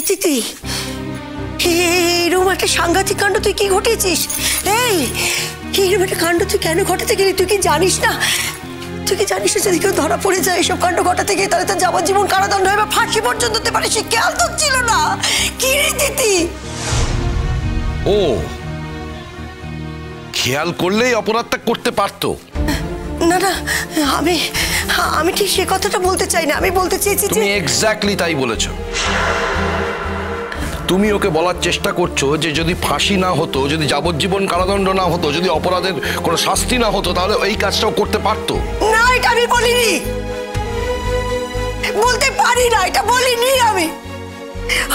তিথি, এরকম একটা সাংঘাতিক কাণ্ড তুই কি ঘটিয়েছিস? এই এরকম একটা কাণ্ড তুই কেন ঘটাতে গেলি? তুই কি জানিস না? তুই কি জানিস না যদি কেউ ধরা পড়ে যায় এসব কাণ্ড ঘটাতে গিয়ে তাহলে তার যাবজ্জীবন কারাদণ্ড হবে, ফাঁসি পর্যন্ত হতে পারে? সে খেয়াল তো ছিল না। কি রে তিথি? ও খেয়াল করলেই অপরাধটা করতে পারতো। না না, আমি ঠিক সে কথাটা বলতে চাই না। আমি বলতে চেয়েছি তুমি এক্স্যাক্টলি তাই বলেছো। তুমি ওকে বলার চেষ্টা করছো যে যদি ফাঁসি না হতো, যদি যাবজ্জীবন কারাদণ্ড না হতো, যদি অপরাধের কোনো শাস্তি না হতো, তাহলে এই কাজটাও করতে পারতো। না, এটা আমি বলিনি, বলতে পারি না, এটা বলিনি।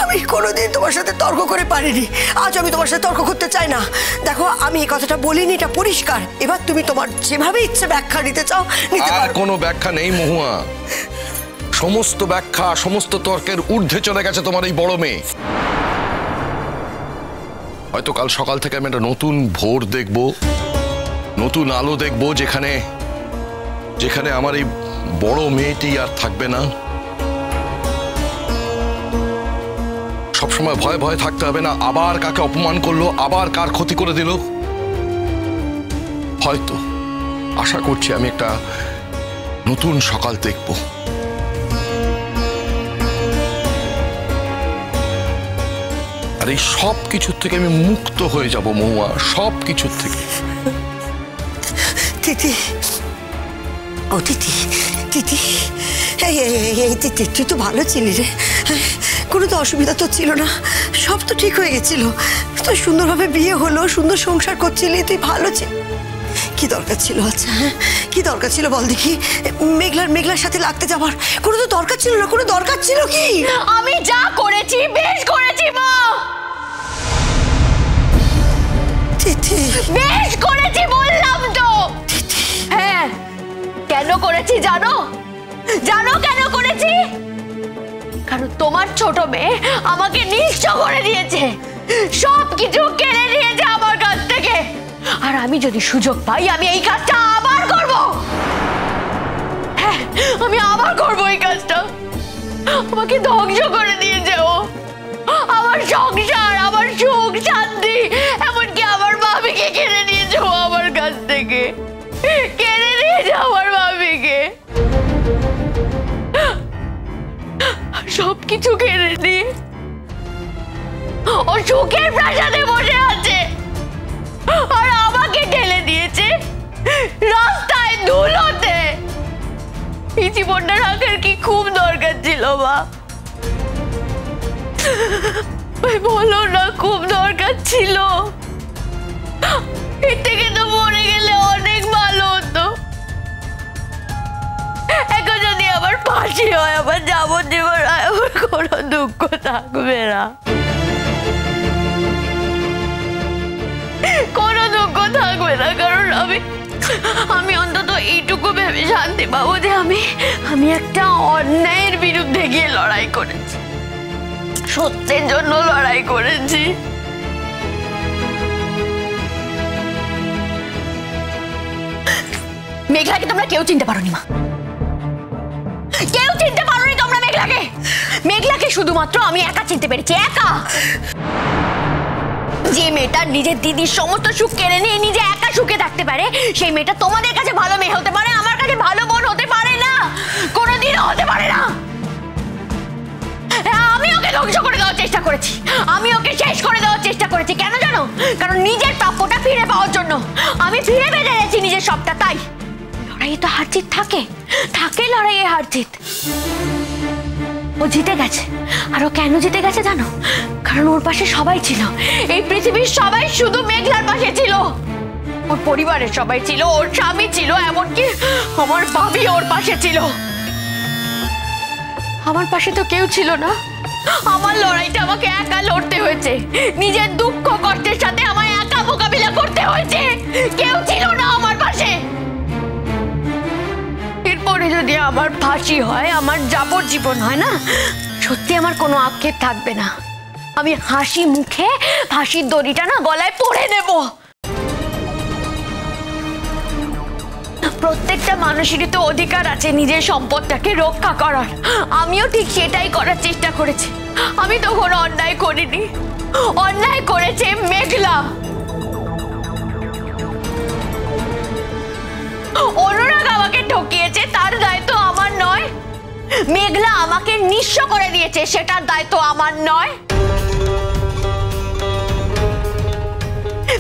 আমি কোনোদিন তোমার সাথে তর্ক করে পারিনি, আজ আমি তোমার সাথে তর্ক করতে চাই না। দেখো, আমি এই কথাটা বলিনি, এটা পরিষ্কার। এবার তুমি তোমার যেভাবে ইচ্ছে ব্যাখ্যা নিতে চাও নিতে পারো। কোনো ব্যাখ্যা নেই মহুয়া, সমস্ত ব্যাখ্যা, সমস্ত তর্কের ঊর্ধ্বে চলে গেছে তোমার এই বড় মেয়ে। হয়তো কাল সকাল থেকে আমি একটা নতুন ভোর দেখব, নতুন আলো দেখব, যেখানে আমার এই বড় মেয়েটি আর থাকবে না। সবসময় ভয় ভয় থাকতে হবে না, আবার কাকে অপমান করলো, আবার কার ক্ষতি করে দিল। হয়তো আশা করছি আমি একটা নতুন সকাল দেখব। আর এই সব কিছুর থেকে আমি মুক্ত হয়ে যাব মহুয়া, সব কিছুর থেকে। তিথি, ও তিথি, তিথি, তিথি, তুই তো ভালো ছিলি রে, কোনো তো অসুবিধা তো ছিল না, সব তো ঠিক হয়ে গেছিল। তো সুন্দরভাবে বিয়ে হলো, সুন্দর সংসার করছিলি, তুই ভালো ছিল। কি দরকার ছিল? আচ্ছা হ্যাঁ, কি দরকার ছিল বল দেখি মেঘলার সাথে লাগতে যাবার? কোনো তো দরকার ছিল না। কোনো দরকার ছিল কি? আমি যা করেছি বেশ করেছি মা, বেশ করেছি বললাম তো। হ্যাঁ, কেন করেছি জানো? কেন করেছি? কারণ তোমার ছোট মেয়ে আমাকে নিঃস্ব করে দিয়েছে, সবকিছু কেড়ে নিয়েছে আমার কাছ থেকে। আর আমি যদি সুযোগ পাই আমি এই কাজটা আবার করব। হ্যাঁ, আমি আবার করব এই কাজটা। আমাকে ধ্বংস করে দিয়েছে ও, আমার সংসার, আমার সুখ শান্তি, এমনকি আমার ভাবিকে কেড়ে নিয়েছে ও আমার কাছ থেকে, কেড়ে নিয়েছে আমার ভাবিকে। সবকিছু কেড়ে নিয়ে ও সুখের প্রাসাদে বসে আছে, আর আমাকে ঠেলে দিয়েছে রাস্তায় ধুলোতে। এই জীবনটা রাখার কি খুব দরকার ছিল মা? বলো না, খুব দরকার ছিল? এর থেকে তো মরে গেলে অনেক ভালো হতো। এখন যদি আমার ফাঁসি হয়, আমার যাবজ্জীবন হয়, আমার কোনো দুঃখ থাকবে না, কোনো দুঃখ থাকবে না। কারণ আমি অন্তত এইটুকু ভেবে শান্তি পাবো যে আমি একটা অন্যায়ের বিরুদ্ধে গিয়ে লড়াই করেছি, সত্যের জন্য লড়াই করেছি। মেঘলাকে তোমরা কেউ চিনতে পারোনি মা, কেউ চিনতে পারোনি তোমরা মেঘলাকে। মেঘলাকে শুধুমাত্র আমি একা চিনতে পেরেছি, একা। যে মেয়েটা নিজের দিদির সমস্ত সুখ কেড়ে নিয়ে নিজে একা সুখে থাকতে পারে, সেই মেয়েটা তোমাদের কাছে ভালো মেয়ে হতে পারে, আমার কাছে ভালো বোন হতে পারে না, কোনোদিনও হতে পারে না। আমি ওকে ধ্বংস করে দেওয়ার চেষ্টা করেছি, আমি ওকে শেষ করে দেওয়ার চেষ্টা করেছি। কেন জানো? কারণ নিজের প্রাপ্যটা ফিরে পাওয়ার জন্য। আমি ফিরে পেতে গেছি নিজের সবটা। তাই লড়াইয়ে তো হার জিত থাকে লড়াইয়ে হার জিত। ও জিতে গেছে। আর ও কেন জিতে গেছে জানো? কারণ ওর পাশে সবাই ছিল, এই পৃথিবীর সবাই শুধু মেঘলার পাশে ছিল। ওর পরিবারের সবাই ছিল, ওর স্বামী ছিল, এমনকি আমার ভাবি ওর পাশে ছিল। আমার পাশে তো কেউ ছিল না। আমার লড়াইটা আমাকে একা লড়তে হয়েছে, নিজের দুঃখ কষ্টের সাথে আমায় একা মোকাবিলা করতে হয়েছে। কেউ ছিল না আমার পাশে। এরপরে যদি আমার ফাঁসি হয়, আমার যাবজ্জীবন হয় না, সত্যি আমার কোনো আক্ষেপ থাকবে না। আমি হাসি মুখে ফাঁসির দড়িটা না গলায় পরে নেব। প্রত্যেকটা মানুষেরই তো অধিকার আছে নিজের সম্পদটাকে রক্ষা করার। আমিও ঠিক সেটাই করার চেষ্টা করেছি। আমি তো কোনো অন্যায় করিনি, অন্যায় করেছে মেঘলা। অনুরাগ আমাকে ঠকিয়েছে, তার দায়িত্ব আমার নয়। মেঘলা আমাকে নিঃস্ব করে দিয়েছে, সেটার দায়িত্ব আমার নয়।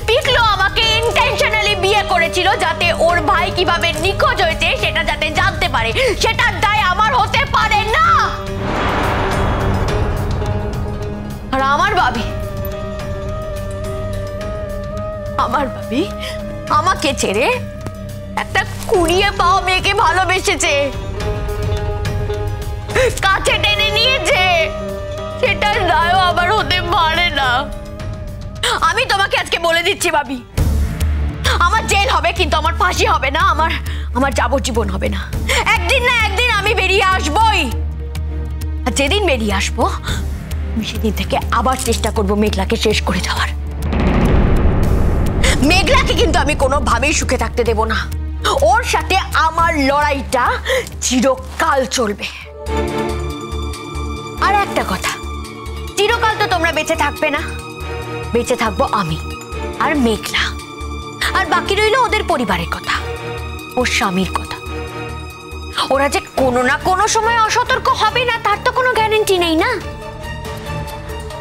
পিকলু আমাকে ইন্টেনশনালি বিয়ে করেছিল যাতে ওর ভাই কিভাবে নিখোঁজ হয়েছে সেটা যাতে জানতে পারে, সেটার দায় আমার হতে পারে না। আর আমার ভাবি আমাকে ছেড়ে একটা কুড়িয়ে পাওয়া মেয়েকে ভালোবেসেছে, কাছে টেনে নিয়েছে, সেটার দায়ও আমার হতে পারে না। আমি তোমাকে আজকে বলে দিচ্ছি ভাবি, আমার জেল হবে কিন্তু আমার ফাঁসি হবে না, আমার যাবজ্জীবন হবে না। একদিন না একদিন আমি বেরিয়ে আসবই। আর যেদিন বেরিয়ে আসবো আমি সেদিন থেকে আবার চেষ্টা করব মেঘলাকে শেষ করে দেওয়ার। মেঘলাকে কিন্তু আমি কোনোভাবেই সুখে থাকতে দেব না। ওর সাথে আমার লড়াইটা চিরকাল চলবে। আর একটা কথা, চিরকাল তো তোমরা বেঁচে থাকবে না, বেঁচে থাকবো আমি আর মেঘলা। আর বাকি রইল ওদের পরিবারের কথা, ওর স্বামীর কথা। ওরা যে কোনো না কোনো সময় অসতর্ক হবে না তার তো কোনো গ্যারান্টি নেই না।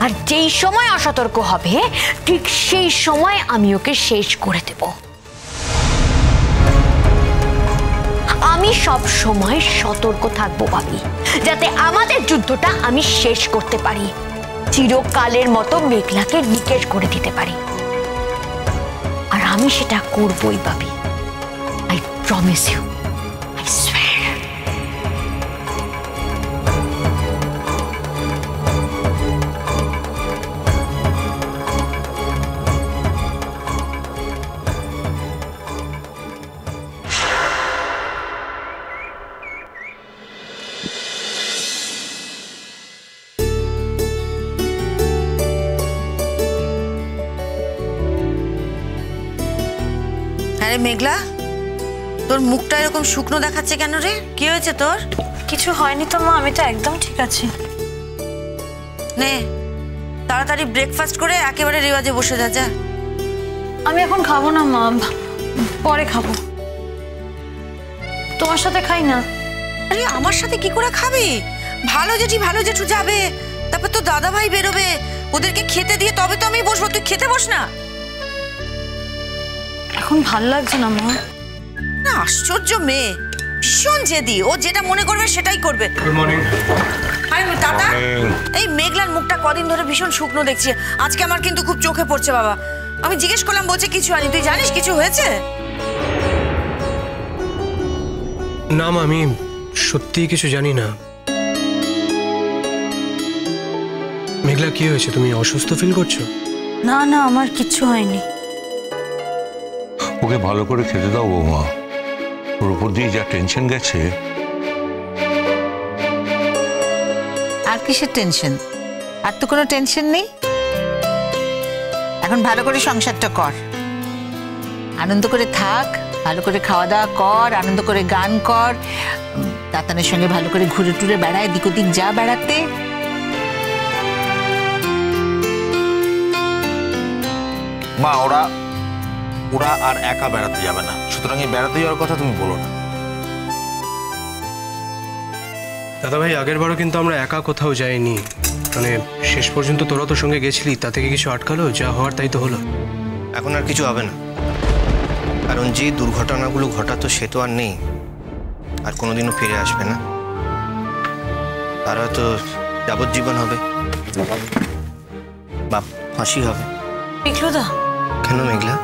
আর যেই সময় অসতর্ক হবে ঠিক সেই সময় আমি ওকে শেষ করে দেব। আমি সব সময় সতর্ক থাকবো ভাবি, যাতে আমাদের যুদ্ধটা আমি শেষ করতে পারি, চিরকালের মতো মেঘলাকে নিকেশ করে দিতে পারি। আর আমি সেটা করবই ভাবি, I promise you, I swear. আরে মেঘলা, তোর মুখটা এরকম শুকনো দেখাচ্ছে কেন রে? কি হয়েছে তোর? কিছু হয়নি তো মা, আমি তো একদম ঠিক আছি। নে তাড়াতাড়ি ব্রেকফাস্ট করে একেবারে রেওয়াজে বসে যা। আমি এখন খাবো না মা, পরে খাবো। তোমার সাথে খাই না। আরে আমার সাথে কি করে খাবি? ভালো জেঠু যাবে, তারপর তো দাদা ভাই বেরোবে, ওদেরকে খেতে দিয়ে তবে তো আমি বসবো। তুই খেতে বস না। এখন ভাল লাগছে না মা। না, আশ্চর্য মেয়ে, ভীষণ জেদি। ও যেটা মনে করবে সেটাই করবে। Good morning. হাই দাদা। এই মেঘলার মুখটা কদিন ধরে ভীষণ শুকনো দেখছি, আজকে আমার কিন্তু খুব চোখে পড়ছে বাবা। আমি জিজ্ঞেস করলাম, বলছে কিছু হয়নি। তুই জানিস কিছু হয়েছে? না মা, আমি সত্যিই কিছু জানি না। মেঘলা, কি হয়েছে? তুমি অসুস্থ ফিল করছো? না না, আমার কিচ্ছু হয়নি। ওকে ভালো করে খেতে দাও বৌমা, ওর উপর দিয়ে যা টেনশন গেছে। আর কিসের টেনশন? আর তো কোনো টেনশন নেই। এখন ভালো করে সংসারটা কর, আনন্দ করে থাক, ভালো করে খাওয়া দাওয়া কর, আনন্দ করে গান কর, তাতানের সঙ্গে ভালো করে ঘুরে টুরে বেড়ায়, দিক ওদিক যা বেড়াতে। মা, ওরা আর একা বেড়াতে যাবে না, সুতরাং এই বেড়াতে যাওয়ার কথা তুমি বলো না। দাদা ভাই, আগের বারও কিন্তু আমরা একা কোথাও যাইনি। মানে শেষ পর্যন্ত তোরা তো সঙ্গে গেছিলি, তা থেকে কিছু আটকালো? যা হওয়ার তাই তো হলো। এখন আর কিছু হবে না, কারণ যে দুর্ঘটনাগুলো ঘটাতো সে তো আর নেই, আর কোনোদিনও ফিরে আসবে না। তার হয়তো যাবজ্জীবন হবে বা ফাঁসি হবে। পিকলুদা। কেন মেঘলা,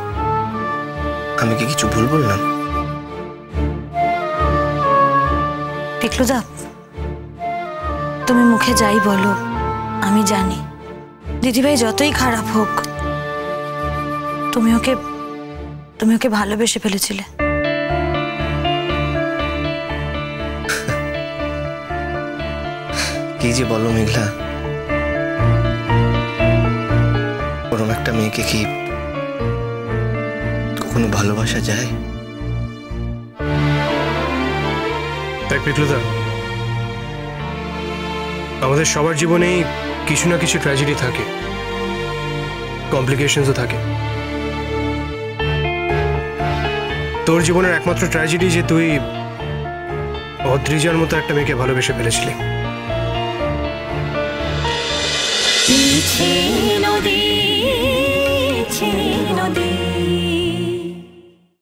আমি কি কিছু ভুল বললাম? পিকলুদা, তুমি মুখে যাই বলো, আমি জানি দিদিভাই যতই খারাপ হোক তুমি ওকে ভালোবেসে ফেলেছিলে। কি যে বলো মেঘলা, ওরম একটা মেয়েকে কি কখনো ভালোবাসা যায়? দেখ পিকলুদা, আমাদের সবার জীবনেই কিছু না কিছু ট্র্যাজেডি থাকে, কমপ্লিকেশনসও থাকে। তোর জীবনের একমাত্র ট্র্যাজেডি যে তুই অদ্রিজার মতো একটা মেয়েকে ভালোবেসে ফেলেছিলি। নদী